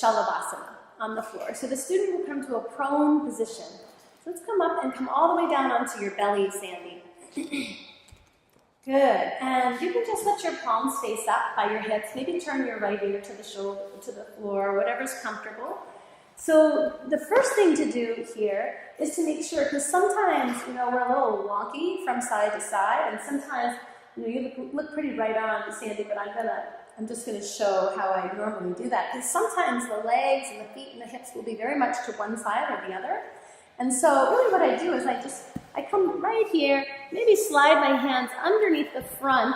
Salabasana on the floor. So the student will come to a prone position. So let's come up and come all the way down onto your belly, Sandy. Good. And you can just let your palms face up by your hips. Maybe turn your right ear to the shoulder, to the floor, whatever's comfortable. So the first thing to do here is to make sure, because sometimes, we're a little wonky from side to side, and sometimes, you look pretty right on, Sandy, but I'm just gonna show how I normally do that, because sometimes the legs and the feet and the hips will be very much to one side or the other. And so really what I do is I come right here, maybe slide my hands underneath the front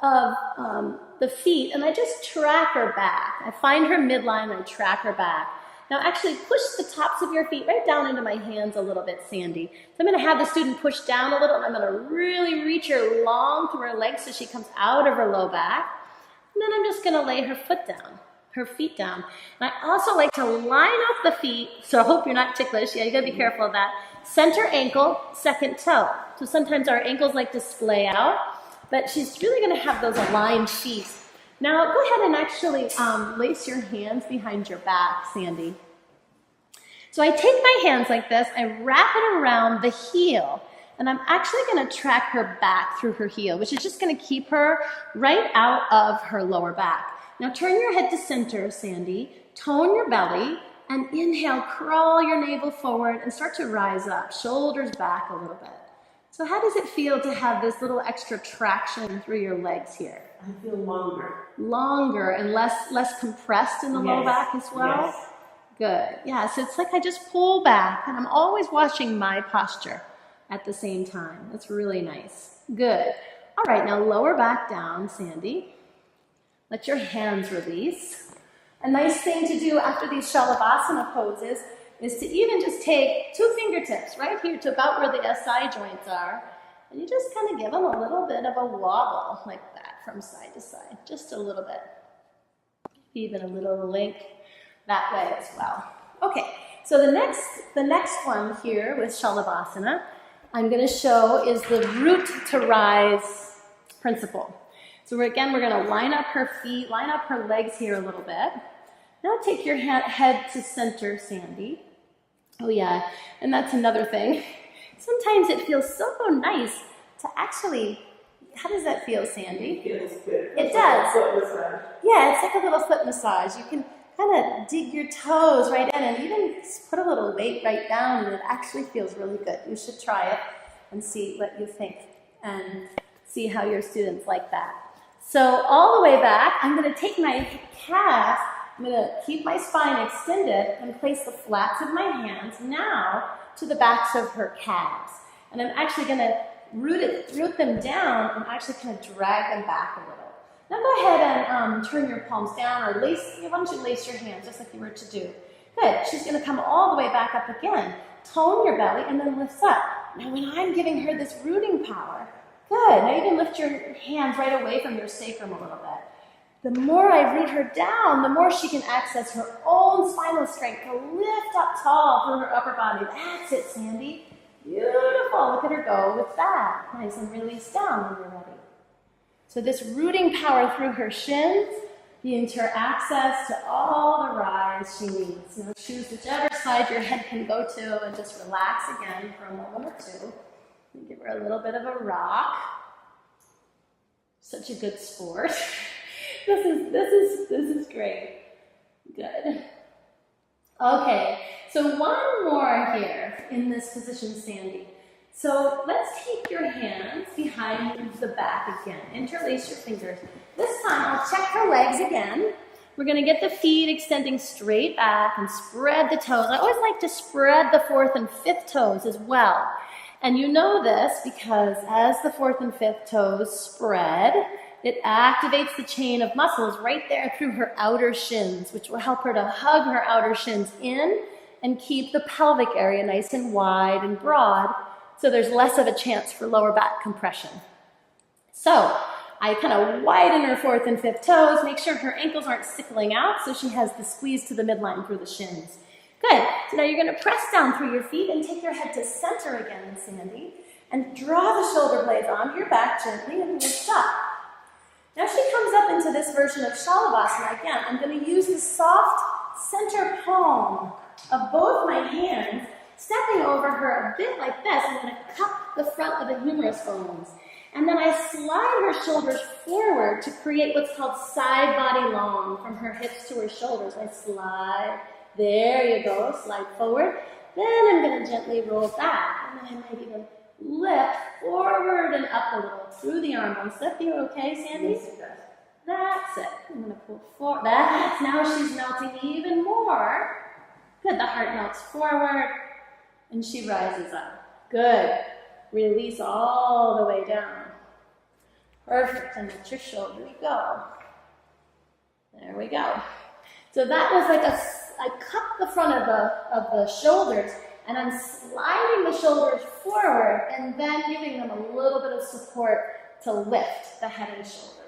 of the feet, and I just track her back. I find her midline and I track her back. Now actually push the tops of your feet right down into my hands a little bit, Sandy. So I'm going to have the student push down a little, and I'm going to really reach her long through her legs so she comes out of her low back. And then I'm just going to lay her feet down. And I also like to line up the feet, so I hope you're not ticklish. Yeah, you got to be careful of that. Center ankle, second toe. So sometimes our ankles like to splay out, but she's really going to have those aligned feet. Now go ahead and actually lace your hands behind your back, Sandy. So I take my hands like this, I wrap it around the heel, and I'm actually going to track her back through her heel, which is just going to keep her right out of her lower back. Now turn your head to center, Sandy, tone your belly, and inhale, crawl your navel forward and start to rise up, shoulders back a little bit. So how does it feel to have this little extra traction through your legs here? I feel longer. Longer and less compressed in the low back as well? Yes. Good. Yeah, so it's like I just pull back, and I'm always watching my posture at the same time. That's really nice. Good. All right, now lower back down, Sandy. Let your hands release. A nice thing to do after these Salabasana poses is to even just take 2 fingertips right here to about where the SI joints are, and you just kind of give them a little bit of a wobble like that from side to side, just a little bit. Even a little link that way as well. Okay, so the next one here with Salabasana I'm going to show is the root to rise principle. So we're going to line up her feet, line up her legs here a little bit. Now take your head to center, Sandy. Oh yeah, and that's another thing. Sometimes it feels so nice to actually, how does that feel, Sandy? It feels good. It does. Foot massage. Yeah, it's like a little foot massage. You can kind of dig your toes right in and even put a little weight right down, and it actually feels really good. You should try it and see what you think and see how your students like that. So all the way back, I'm going to take my calves, I'm going to keep my spine extended and place the flats of my hands now to the backs of her calves. And I'm actually going to root them down and actually kind of drag them back a little. Now go ahead and turn your palms down, or why don't you lace your hands just like you were to do. Good. She's going to come all the way back up again. Tone your belly and then lifts up. Now when I'm giving her this rooting power, good. Now you can lift your hands right away from your sacrum a little bit. The more I root her down, the more she can access her own spinal strength to lift up tall through her upper body. That's it, Sandy. Beautiful. Look at her go with that. Nice, and release down when you're ready. So this rooting power through her shins gives her access to all the rise she needs. Now choose whichever side your head can go to and just relax again for a moment or two. And give her a little bit of a rock. Such a good sport. This is great. Good. Okay, so one more here in this position, Sandy. So let's keep your hands behind the back again. Interlace your fingers. This time I'll check her legs again. We're going to get the feet extending straight back and spread the toes. I always like to spread the 4th and 5th toes as well. And you know this because as the 4th and 5th toes spread, it activates the chain of muscles right there through her outer shins, which will help her to hug her outer shins in and keep the pelvic area nice and wide and broad, so there's less of a chance for lower back compression. So I kind of widen her 4th and 5th toes, make sure her ankles aren't sickling out so she has the squeeze to the midline through the shins. Good. So now you're going to press down through your feet and take your head to center again, Sandy, and draw the shoulder blades onto your back gently and lift up. Now she comes up into this version of Salabasana again. I'm going to use the soft center palm of both my hands, stepping over her a bit like this. I'm going to cup the front of the humerus bones. And then I slide her shoulders forward to create what's called side body long, from her hips to her shoulders. I slide. There you go. Slide forward. Then I'm going to gently roll back. And then I might even lift forward and up a little through the arm bones. Lift, you okay, Sandy? Yes, it does. That's it. I'm going to pull forward. That's, now she's melting even more. Good. The heart melts forward and she rises up. Good. Release all the way down. Perfect. And let your shoulders go. There we go. So that was like I cup the front of the shoulders, and I'm sliding the shoulders forward and then giving them a little bit of support to lift the head and shoulders.